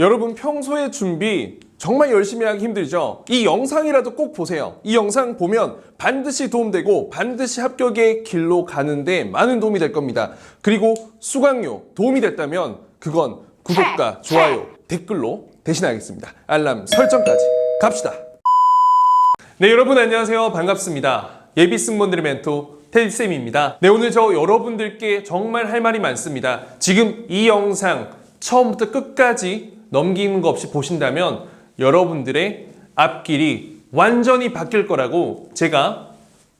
여러분 평소에 준비 정말 열심히 하기 힘들죠? 이 영상이라도 꼭 보세요. 이 영상 보면 반드시 도움되고 반드시 합격의 길로 가는데 많은 도움이 될 겁니다. 그리고 수강료 도움이 됐다면 그건 구독과 좋아요, 댓글로 대신하겠습니다. 알람 설정까지 갑시다. 네, 여러분 안녕하세요. 반갑습니다. 예비 승무원들의 멘토 테디쌤입니다. 네, 오늘 저 여러분들께 정말 할 말이 많습니다. 지금 이 영상 처음부터 끝까지 넘기는 거 없이 보신다면 여러분들의 앞길이 완전히 바뀔 거라고 제가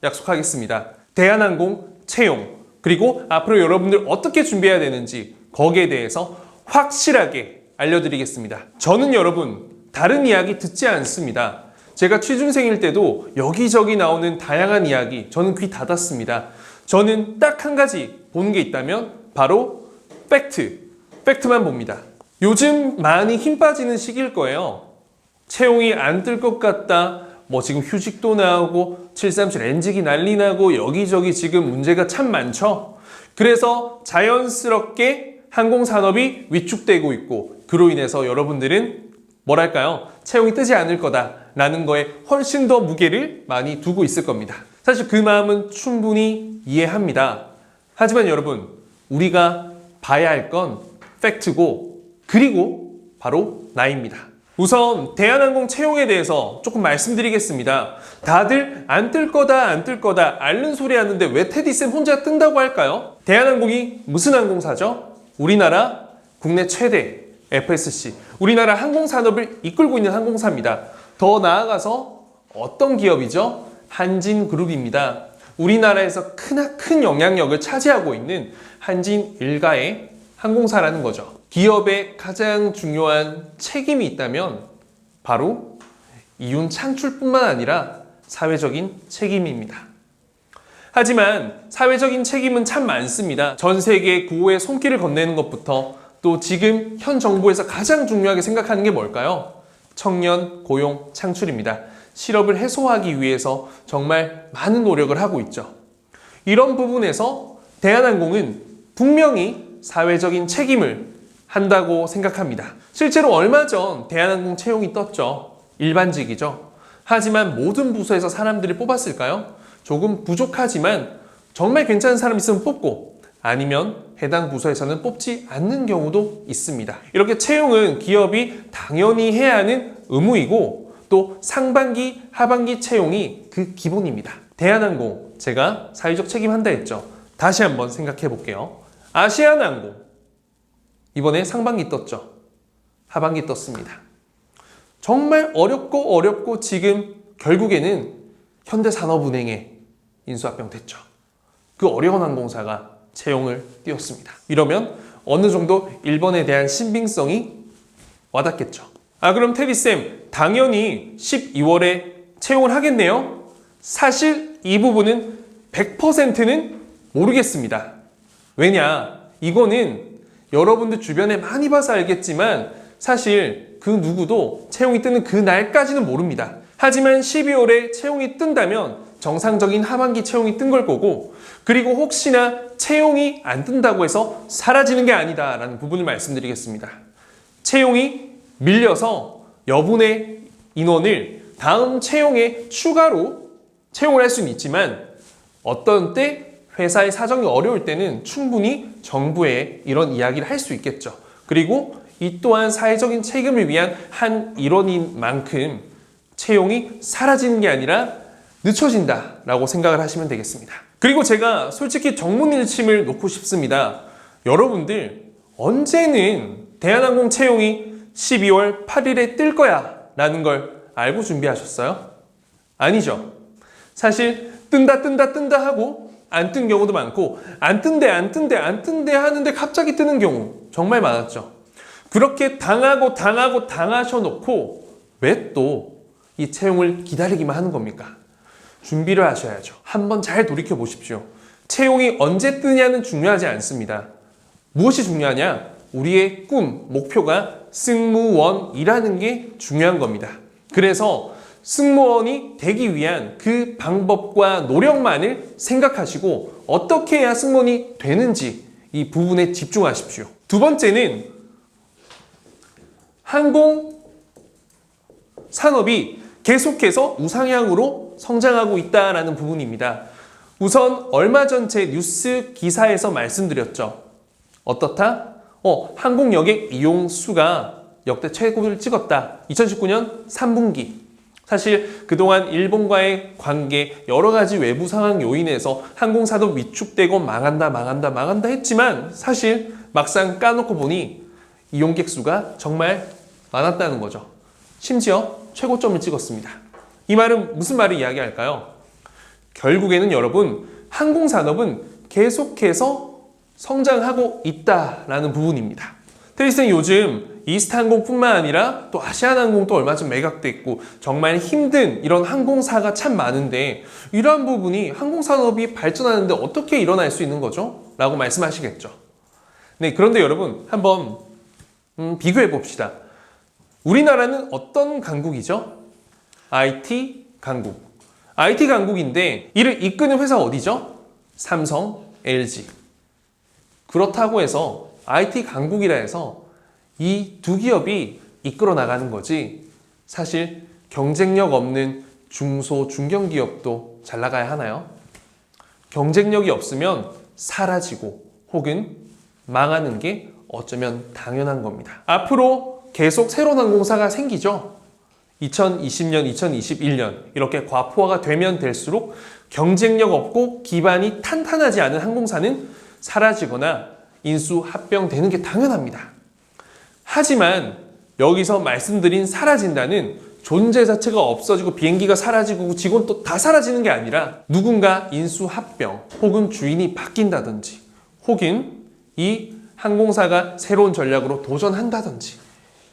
약속하겠습니다. 대한항공 채용, 그리고 앞으로 여러분들 어떻게 준비해야 되는지 거기에 대해서 확실하게 알려드리겠습니다. 저는 여러분 다른 이야기 듣지 않습니다. 제가 취준생일 때도 여기저기 나오는 다양한 이야기 저는 귀 닫았습니다. 저는 딱 한 가지 보는 게 있다면 바로 팩트만 봅니다. 요즘 많이 힘 빠지는 시기일 거예요. 채용이 안 뜰 것 같다. 지금 휴직도 나오고 737 NG기 난리 나고 여기저기 지금 문제가 참 많죠. 그래서 자연스럽게 항공산업이 위축되고 있고 그로 인해서 여러분들은 뭐랄까요? 채용이 뜨지 않을 거다라는 거에 훨씬 더 무게를 많이 두고 있을 겁니다. 사실 그 마음은 충분히 이해합니다. 하지만 여러분, 우리가 봐야 할 건 팩트고 그리고 바로 나입니다. 우선 대한항공 채용에 대해서 조금 말씀드리겠습니다. 다들 안 뜰 거다 앓는 소리 하는데 왜 테디쌤 혼자 뜬다고 할까요? 대한항공이 무슨 항공사죠? 우리나라 국내 최대 FSC, 우리나라 항공산업을 이끌고 있는 항공사입니다. 더 나아가서 어떤 기업이죠? 한진그룹입니다. 우리나라에서 크나큰 영향력을 차지하고 있는 한진 일가의 항공사라는 거죠. 기업의 가장 중요한 책임이 있다면 바로 이윤 창출뿐만 아니라 사회적인 책임입니다. 하지만 사회적인 책임은 참 많습니다. 전 세계 구호에 손길을 건네는 것부터 또 지금 현 정부에서 가장 중요하게 생각하는 게 뭘까요? 청년 고용 창출입니다. 실업을 해소하기 위해서 정말 많은 노력을 하고 있죠. 이런 부분에서 대한항공은 분명히 사회적인 책임을 한다고 생각합니다. 실제로 얼마 전 대한항공 채용이 떴죠. 일반직이죠. 하지만 모든 부서에서 사람들을 뽑았을까요? 조금 부족하지만 정말 괜찮은 사람 있으면 뽑고 아니면 해당 부서에서는 뽑지 않는 경우도 있습니다. 이렇게 채용은 기업이 당연히 해야 하는 의무이고 또 상반기, 하반기 채용이 그 기본입니다. 대한항공, 제가 사회적 책임한다 했죠. 다시 한번 생각해 볼게요. 아시아나항공, 이번에 상반기 떴죠. 하반기 떴습니다. 정말 어렵고 지금 결국에는 현대산업은행에 인수합병 됐죠. 그 어려운 항공사가 채용을 띄웠습니다. 이러면 어느 정도 일본에 대한 신빙성이 와닿겠죠. 그럼 테디쌤, 당연히 12월에 채용을 하겠네요? 사실 이 부분은 100%는 모르겠습니다. 왜냐? 이거는 여러분들 주변에 많이 봐서 알겠지만 사실 그 누구도 채용이 뜨는 그 날까지는 모릅니다. 하지만 12월에 채용이 뜬다면 정상적인 하반기 채용이 뜬 걸 거고 그리고 혹시나 채용이 안 뜬다고 해서 사라지는 게 아니다라는 부분을 말씀드리겠습니다. 채용이 밀려서 여분의 인원을 다음 채용에 추가로 채용을 할 수는 있지만 어떤 때 회사의 사정이 어려울 때는 충분히 정부에 이런 이야기를 할 수 있겠죠. 그리고 이 또한 사회적인 책임을 위한 한 일원인 만큼 채용이 사라지는 게 아니라 늦춰진다라고 생각을 하시면 되겠습니다. 그리고 제가 솔직히 정문일침을 놓고 싶습니다. 여러분들 언제는 대한항공 채용이 12월 8일에 뜰 거야 라는 걸 알고 준비하셨어요? 아니죠. 사실 뜬다 하고 안 뜬 경우도 많고 안 뜬대 하는데 갑자기 뜨는 경우 정말 많았죠. 그렇게 당하셔놓고 왜 또 이 채용을 기다리기만 하는 겁니까? 준비를 하셔야죠. 한번 잘 돌이켜 보십시오. 채용이 언제 뜨냐는 중요하지 않습니다. 무엇이 중요하냐? 우리의 꿈, 목표가 승무원이라는 게 중요한 겁니다. 그래서 승무원이 되기 위한 그 방법과 노력만을 생각하시고 어떻게 해야 승무원이 되는지 이 부분에 집중하십시오. 두 번째는 항공 산업이 계속해서 우상향으로 성장하고 있다는 부분입니다. 우선 얼마 전 제 뉴스 기사에서 말씀드렸죠. 어떻다? 항공 여객 이용 수가 역대 최고를 찍었다. 2019년 3분기. 사실 그동안 일본과의 관계, 여러 가지 외부 상황 요인에서 항공산업 위축되고 망한다 했지만 사실 막상 까놓고 보니 이용객 수가 정말 많았다는 거죠. 심지어 최고점을 찍었습니다. 이 말은 무슨 말을 이야기할까요? 결국에는 여러분, 항공산업은 계속해서 성장하고 있다라는 부분입니다. 테리스는 요즘 이스타항공뿐만 아니라 또 아시아나항공도 얼마 전 매각됐고 정말 힘든 이런 항공사가 참 많은데 이러한 부분이 항공산업이 발전하는데 어떻게 일어날 수 있는 거죠? 라고 말씀하시겠죠. 네, 그런데 여러분 한번 비교해 봅시다. 우리나라는 어떤 강국이죠? IT 강국. IT 강국인데 이를 이끄는 회사 어디죠? 삼성, LG. 그렇다고 해서 IT 강국이라 해서 이 두 기업이 이끌어 나가는 거지 사실 경쟁력 없는 중소, 중견기업도 잘 나가야 하나요? 경쟁력이 없으면 사라지고 혹은 망하는 게 어쩌면 당연한 겁니다. 앞으로 계속 새로운 항공사가 생기죠. 2020년, 2021년 이렇게 과포화가 되면 될수록 경쟁력 없고 기반이 탄탄하지 않은 항공사는 사라지거나 인수 합병되는 게 당연합니다. 하지만 여기서 말씀드린 사라진다는 존재 자체가 없어지고 비행기가 사라지고 직원 또 다 사라지는 게 아니라 누군가 인수 합병 혹은 주인이 바뀐다든지 혹은 이 항공사가 새로운 전략으로 도전한다든지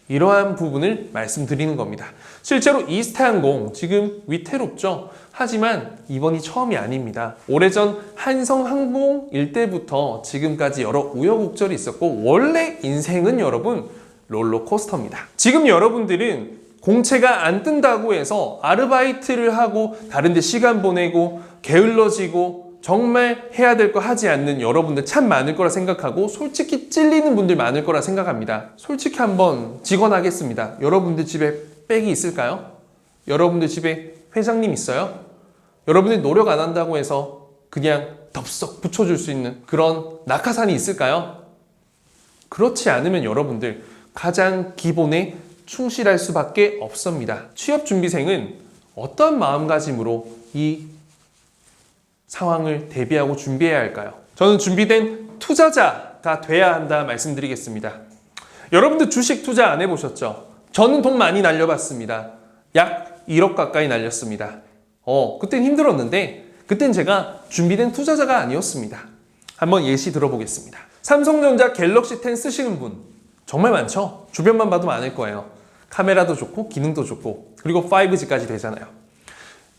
이러한 부분을 말씀드리는 겁니다. 실제로 이스타항공 지금 위태롭죠. 하지만 이번이 처음이 아닙니다. 오래전 한성항공일 때부터 지금까지 여러 우여곡절이 있었고 원래 인생은 여러분 롤러코스터입니다. 지금 여러분들은 공채가 안 뜬다고 해서 아르바이트를 하고 다른 데 시간 보내고 게을러지고 정말 해야 될 거 하지 않는 여러분들 참 많을 거라 생각하고 솔직히 찔리는 분들 많을 거라 생각합니다. 솔직히 한번 직언하겠습니다. 여러분들 집에 백이 있을까요? 여러분들 집에 회장님 있어요? 여러분들이 노력 안 한다고 해서 그냥 덥석 붙여줄 수 있는 그런 낙하산이 있을까요? 그렇지 않으면 여러분들 가장 기본에 충실할 수밖에 없습니다. 취업준비생은 어떤 마음가짐으로 이 상황을 대비하고 준비해야 할까요? 저는 준비된 투자자가 돼야 한다 말씀드리겠습니다. 여러분들 주식 투자 안 해보셨죠? 저는 돈 많이 날려봤습니다. 약 1억 가까이 날렸습니다. 그땐 힘들었는데 그땐 제가 준비된 투자자가 아니었습니다. 한번 예시 들어보겠습니다. 삼성전자 갤럭시 10 쓰시는 분 정말 많죠? 주변만 봐도 많을 거예요. 카메라도 좋고 기능도 좋고 그리고 5G까지 되잖아요.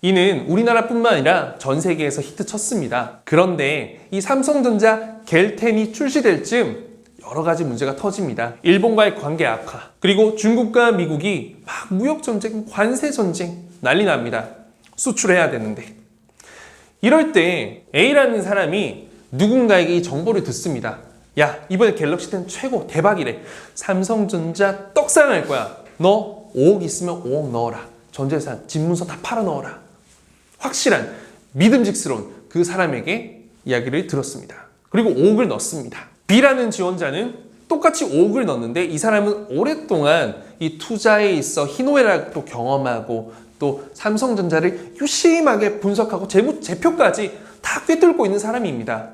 이는 우리나라뿐만 아니라 전 세계에서 히트 쳤습니다. 그런데 이 삼성전자 갤10이 출시될 즈음 여러 가지 문제가 터집니다. 일본과의 관계 악화, 그리고 중국과 미국이 막 무역전쟁, 관세전쟁 난리 납니다. 수출해야 되는데. 이럴 때 A라는 사람이 누군가에게 이 정보를 듣습니다. 야, 이번에 갤럭시 10 최고 대박이래. 삼성전자 떡상할 거야. 너 5억 있으면 5억 넣어라. 전재산, 집문서 다 팔아 넣어라. 확실한 믿음직스러운 그 사람에게 이야기를 들었습니다. 그리고 5억을 넣습니다. B라는 지원자는 똑같이 5억을 넣었는데 이 사람은 오랫동안 이 투자에 있어 희노애락도 경험하고 또 삼성전자를 유심하게 분석하고 재표까지 다 꿰뚫고 있는 사람입니다.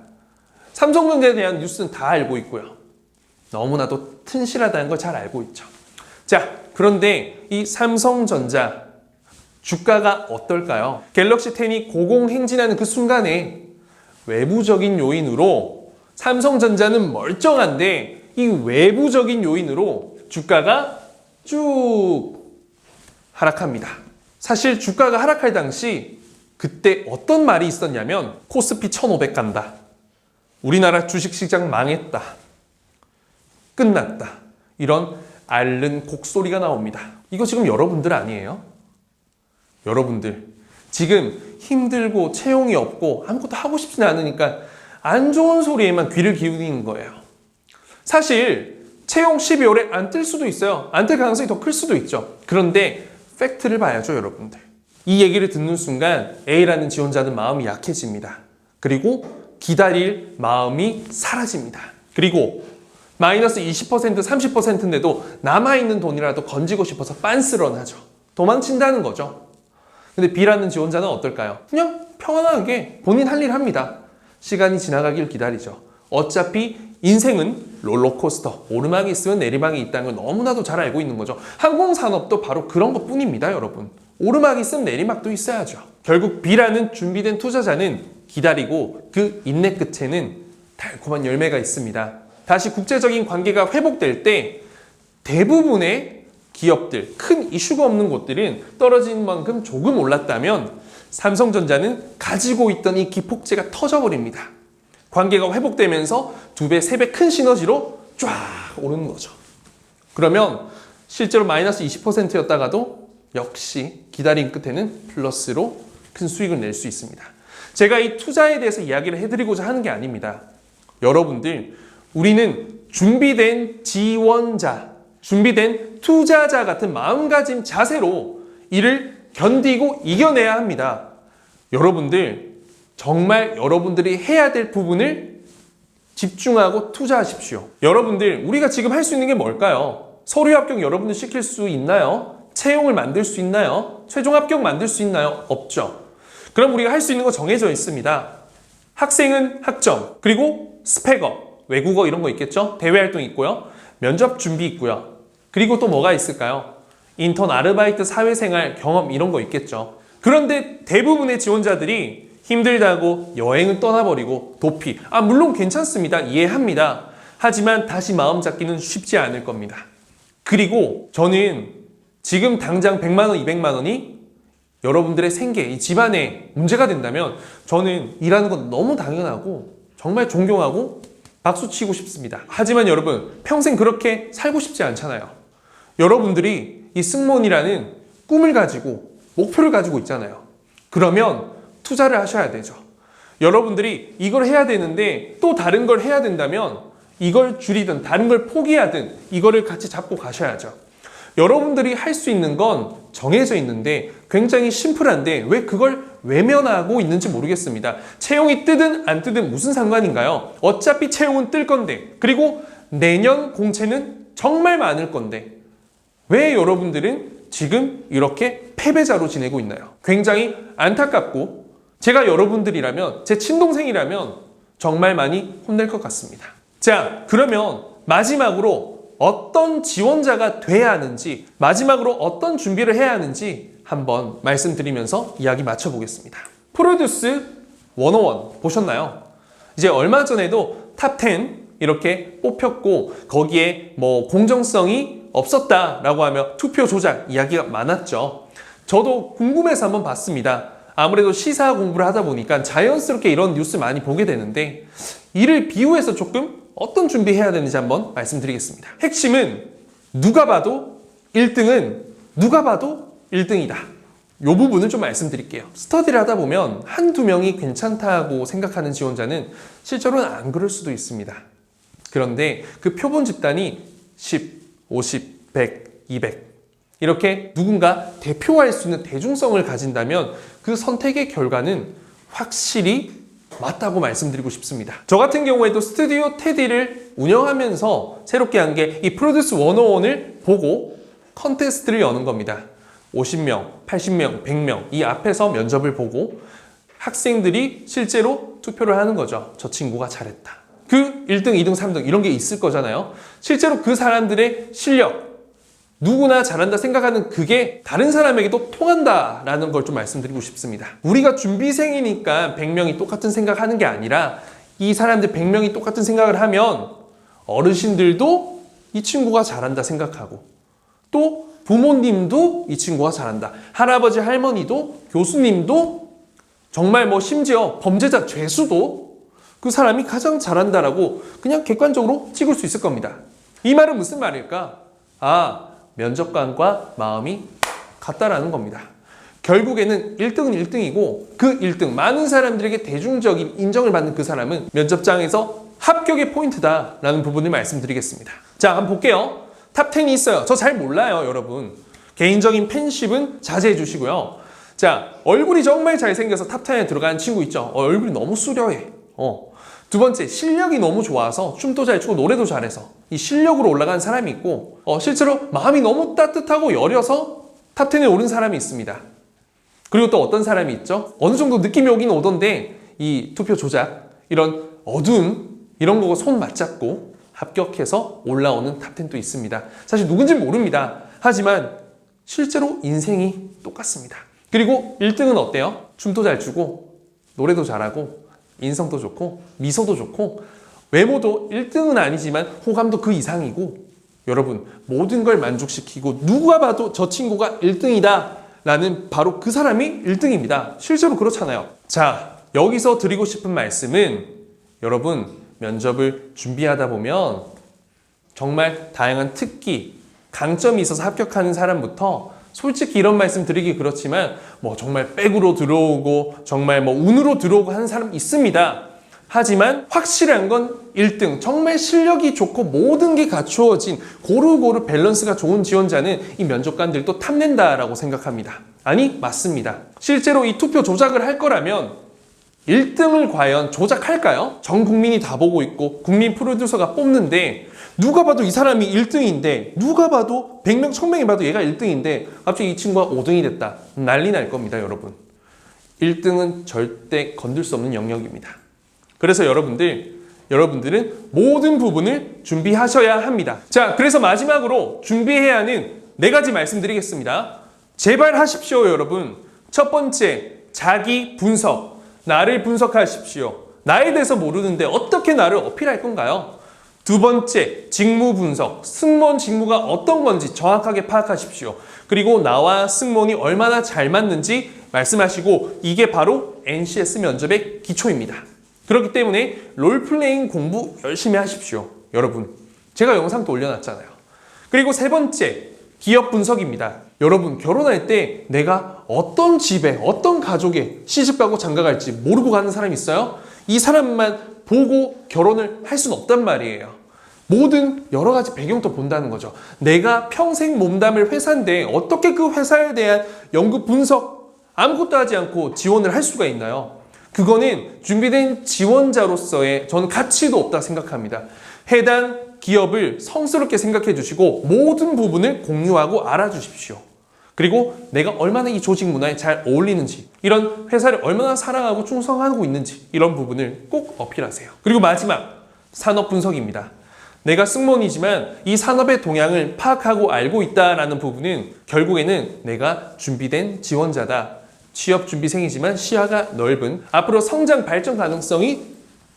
삼성전자에 대한 뉴스는 다 알고 있고요. 너무나도 튼실하다는 걸 잘 알고 있죠. 자, 그런데 이 삼성전자 주가가 어떨까요? 갤럭시 10이 고공행진하는 그 순간에 외부적인 요인으로 삼성전자는 멀쩡한데 이 외부적인 요인으로 주가가 쭉 하락합니다. 사실 주가가 하락할 당시 그때 어떤 말이 있었냐면 코스피 1500 간다. 우리나라 주식시장 망했다. 끝났다. 이런 앓는 곡소리가 나옵니다. 이거 지금 여러분들 아니에요? 여러분들 지금 힘들고 채용이 없고 아무것도 하고 싶지 않으니까 안 좋은 소리에만 귀를 기울이는 거예요. 사실 채용 12월에 안 뜰 수도 있어요. 안 뜰 가능성이 더 클 수도 있죠. 그런데 팩트를 봐야죠, 여러분들. 이 얘기를 듣는 순간 A라는 지원자는 마음이 약해집니다. 그리고 기다릴 마음이 사라집니다. 그리고 마이너스 20%, 30%인데도 남아있는 돈이라도 건지고 싶어서 빤스런 하죠. 도망친다는 거죠. 근데 B라는 지원자는 어떨까요? 그냥 평안하게 본인 할 일 합니다. 시간이 지나가길 기다리죠. 어차피 인생은 롤러코스터, 오르막이 있으면 내리막이 있다는 걸 너무나도 잘 알고 있는 거죠. 항공산업도 바로 그런 것뿐입니다, 여러분. 오르막이 있으면 내리막도 있어야죠. 결국 B라는 준비된 투자자는 기다리고 그 인내 끝에는 달콤한 열매가 있습니다. 다시 국제적인 관계가 회복될 때 대부분의 기업들, 큰 이슈가 없는 곳들은 떨어진 만큼 조금 올랐다면 삼성전자는 가지고 있던 이 기폭제가 터져버립니다. 관계가 회복되면서 2배, 3배 큰 시너지로 쫙 오르는 거죠. 그러면 실제로 마이너스 20%였다가도 역시 기다린 끝에는 플러스로 큰 수익을 낼 수 있습니다. 제가 이 투자에 대해서 이야기를 해드리고자 하는 게 아닙니다. 여러분들, 우리는 준비된 지원자, 준비된 투자자 같은 마음가짐 자세로 이를 견디고 이겨내야 합니다. 여러분들, 정말 여러분들이 해야 될 부분을 집중하고 투자하십시오. 여러분들, 우리가 지금 할 수 있는 게 뭘까요? 서류 합격 여러분들 시킬 수 있나요? 채용을 만들 수 있나요? 최종 합격 만들 수 있나요? 없죠. 그럼 우리가 할 수 있는 거 정해져 있습니다. 학생은 학점, 그리고 스펙업, 외국어 이런 거 있겠죠? 대외 활동 있고요. 면접 준비 있고요. 그리고 또 뭐가 있을까요? 인턴, 아르바이트, 사회생활, 경험 이런 거 있겠죠. 그런데 대부분의 지원자들이 힘들다고 여행을 떠나버리고 도피, 물론 괜찮습니다. 이해합니다. 하지만 다시 마음 잡기는 쉽지 않을 겁니다. 그리고 저는 지금 당장 100만 원, 200만 원이 여러분들의 생계, 이 집안에 문제가 된다면 저는 일하는 건 너무 당연하고 정말 존경하고 박수치고 싶습니다. 하지만 여러분, 평생 그렇게 살고 싶지 않잖아요. 여러분들이 이 승무원이라는 꿈을 가지고 목표를 가지고 있잖아요. 그러면 투자를 하셔야 되죠. 여러분들이 이걸 해야 되는데 또 다른 걸 해야 된다면 이걸 줄이든 다른 걸 포기하든 이거를 같이 잡고 가셔야죠. 여러분들이 할 수 있는 건 정해져 있는데 굉장히 심플한데 왜 그걸 외면하고 있는지 모르겠습니다. 채용이 뜨든 안 뜨든 무슨 상관인가요? 어차피 채용은 뜰 건데, 그리고 내년 공채는 정말 많을 건데 왜 여러분들은 지금 이렇게 패배자로 지내고 있나요? 굉장히 안타깝고 제가 여러분들이라면, 제 친동생이라면 정말 많이 혼낼 것 같습니다. 자, 그러면 마지막으로 어떤 지원자가 돼야 하는지, 마지막으로 어떤 준비를 해야 하는지 한번 말씀드리면서 이야기 마쳐보겠습니다. 프로듀스 101 보셨나요? 이제 얼마 전에도 탑 10 이렇게 뽑혔고 거기에 뭐 공정성이 없었다라고 하며 투표 조작 이야기가 많았죠. 저도 궁금해서 한번 봤습니다. 아무래도 시사 공부를 하다 보니까 자연스럽게 이런 뉴스 많이 보게 되는데 이를 비유해서 조금 어떤 준비해야 되는지 한번 말씀드리겠습니다. 핵심은 누가 봐도 1등은 누가 봐도 1등이다. 이 부분을 좀 말씀드릴게요. 스터디를 하다 보면 한두 명이 괜찮다고 생각하는 지원자는 실제로는 안 그럴 수도 있습니다. 그런데 그 표본 집단이 10, 50, 100, 200 이렇게 누군가 대표할 수 있는 대중성을 가진다면 그 선택의 결과는 확실히 맞다고 말씀드리고 싶습니다. 저 같은 경우에도 스튜디오 테디를 운영하면서 새롭게 한 게 이 프로듀스 101을 보고 컨테스트를 여는 겁니다. 50명, 80명, 100명 이 앞에서 면접을 보고 학생들이 실제로 투표를 하는 거죠. 저 친구가 잘했다. 그 1등, 2등, 3등 이런 게 있을 거잖아요. 실제로 그 사람들의 실력, 누구나 잘한다 생각하는 그게 다른 사람에게도 통한다라는 걸 좀 말씀드리고 싶습니다. 우리가 준비생이니까 100명이 똑같은 생각하는 게 아니라 이 사람들 100명이 똑같은 생각을 하면 어르신들도 이 친구가 잘한다 생각하고 또 부모님도 이 친구가 잘한다. 할아버지, 할머니도, 교수님도 정말 뭐 심지어 범죄자, 죄수도 그 사람이 가장 잘한다라고 그냥 객관적으로 찍을 수 있을 겁니다. 이 말은 무슨 말일까? 면접관과 마음이 같다라는 겁니다. 결국에는 1등은 1등이고 그 1등, 많은 사람들에게 대중적인 인정을 받는 그 사람은 면접장에서 합격의 포인트다라는 부분을 말씀드리겠습니다. 자, 한번 볼게요. 탑 10이 있어요. 저 잘 몰라요, 여러분. 개인적인 팬십은 자제해 주시고요. 자, 얼굴이 정말 잘생겨서 탑 10에 들어가는 친구 있죠. 얼굴이 너무 수려해. 두 번째, 실력이 너무 좋아서 춤도 잘 추고 노래도 잘해서 이 실력으로 올라간 사람이 있고, 실제로 마음이 너무 따뜻하고 여려서 탑 10에 오른 사람이 있습니다. 그리고 또 어떤 사람이 있죠? 어느 정도 느낌이 오긴 오던데 이 투표 조작, 이런 어두움, 이런 거 손 맞잡고 합격해서 올라오는 탑 10도 있습니다. 사실 누군지는 모릅니다. 하지만 실제로 인생이 똑같습니다. 그리고 1등은 어때요? 춤도 잘 추고 노래도 잘하고 인성도 좋고 미소도 좋고 외모도 1등은 아니지만 호감도 그 이상이고, 여러분 모든 걸 만족시키고 누가 봐도 저 친구가 1등이다 라는 바로 그 사람이 1등입니다. 실제로 그렇잖아요. 자, 여기서 드리고 싶은 말씀은, 여러분 면접을 준비하다 보면 정말 다양한 특기, 강점이 있어서 합격하는 사람부터 솔직히 이런 말씀 드리기 그렇지만 정말 백으로 들어오고 정말 운으로 들어오고 하는 사람 있습니다. 하지만 확실한 건 1등, 정말 실력이 좋고 모든 게 갖추어진 고루고루 밸런스가 좋은 지원자는 이 면접관들도 탐낸다라고 생각합니다. 아니, 맞습니다. 실제로 이 투표 조작을 할 거라면 1등을 과연 조작할까요? 전 국민이 다 보고 있고 국민 프로듀서가 뽑는데 누가 봐도 이 사람이 1등인데, 누가 봐도 100명, 1000명이 봐도 얘가 1등인데 갑자기 이 친구가 5등이 됐다. 난리 날 겁니다, 여러분. 1등은 절대 건들 수 없는 영역입니다. 그래서 여러분들은 모든 부분을 준비하셔야 합니다. 자, 그래서 마지막으로 준비해야 하는 4가지 말씀드리겠습니다. 제발 하십시오, 여러분. 첫 번째, 자기 분석. 나를 분석하십시오. 나에 대해서 모르는데 어떻게 나를 어필할 건가요? 두 번째, 직무 분석. 승무원 직무가 어떤 건지 정확하게 파악하십시오. 그리고 나와 승무원이 얼마나 잘 맞는지 말씀하시고, 이게 바로 NCS 면접의 기초입니다. 그렇기 때문에 롤플레잉 공부 열심히 하십시오. 여러분, 제가 영상도 올려놨잖아요. 그리고 세 번째, 기업 분석입니다. 여러분, 결혼할 때 내가 어떤 집에, 어떤 가족에 시집가고 장가갈지 모르고 가는 사람이 있어요? 이 사람만 보고 결혼을 할 수는 없단 말이에요. 모든 여러 가지 배경도 본다는 거죠. 내가 평생 몸담을 회사인데 어떻게 그 회사에 대한 연구 분석 아무것도 하지 않고 지원을 할 수가 있나요? 그거는 준비된 지원자로서의 저는 가치도 없다 생각합니다. 해당 기업을 성스럽게 생각해 주시고 모든 부분을 공유하고 알아주십시오. 그리고 내가 얼마나 이 조직 문화에 잘 어울리는지, 이런 회사를 얼마나 사랑하고 충성하고 있는지, 이런 부분을 꼭 어필하세요. 그리고 마지막, 산업 분석입니다. 내가 승무원이지만 이 산업의 동향을 파악하고 알고 있다는 부분은 결국에는 내가 준비된 지원자다. 취업 준비생이지만 시야가 넓은, 앞으로 성장 발전 가능성이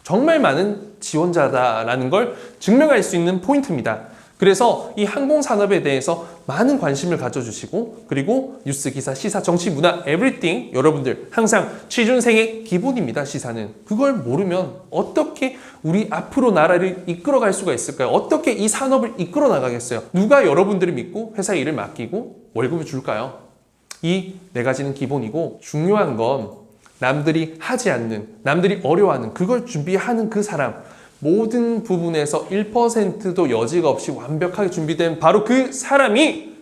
정말 많은 지원자다라는 걸 증명할 수 있는 포인트입니다. 그래서 이 항공산업에 대해서 많은 관심을 가져주시고, 그리고 뉴스, 기사, 시사, 정치, 문화, 에브리띵, 여러분들 항상 취준생의 기본입니다. 시사는. 그걸 모르면 어떻게 우리 앞으로 나라를 이끌어갈 수가 있을까요? 어떻게 이 산업을 이끌어 나가겠어요? 누가 여러분들을 믿고 회사 일을 맡기고 월급을 줄까요? 이 4가지는 기본이고, 중요한 건 남들이 하지 않는, 남들이 어려워하는 그걸 준비하는 그 사람, 모든 부분에서 1%도 여지가 없이 완벽하게 준비된 바로 그 사람이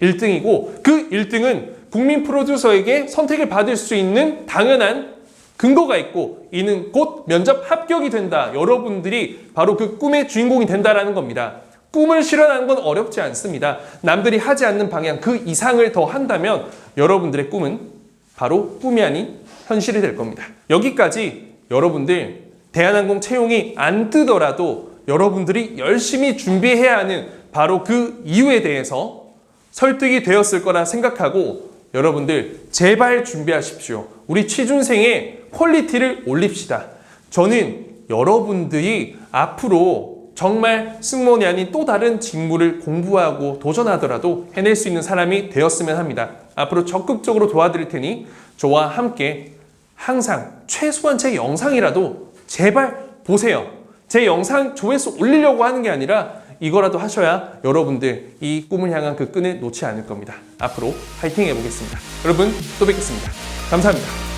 1등이고, 그 1등은 국민 프로듀서에게 선택을 받을 수 있는 당연한 근거가 있고, 이는 곧 면접 합격이 된다. 여러분들이 바로 그 꿈의 주인공이 된다라는 겁니다. 꿈을 실현하는 건 어렵지 않습니다. 남들이 하지 않는 방향 그 이상을 더 한다면 여러분들의 꿈은 바로 꿈이 아닌 현실이 될 겁니다. 여기까지 여러분들 대한항공 채용이 안 뜨더라도 여러분들이 열심히 준비해야 하는 바로 그 이유에 대해서 설득이 되었을 거라 생각하고, 여러분들 제발 준비하십시오. 우리 취준생의 퀄리티를 올립시다. 저는 여러분들이 앞으로 정말 승무원이 아닌 또 다른 직무를 공부하고 도전하더라도 해낼 수 있는 사람이 되었으면 합니다. 앞으로 적극적으로 도와드릴 테니 저와 함께 항상 최소한 제 영상이라도 제발 보세요. 제 영상 조회수 올리려고 하는 게 아니라 이거라도 하셔야 여러분들 이 꿈을 향한 그 끈을 놓지 않을 겁니다. 앞으로 파이팅 해보겠습니다. 여러분 또 뵙겠습니다. 감사합니다.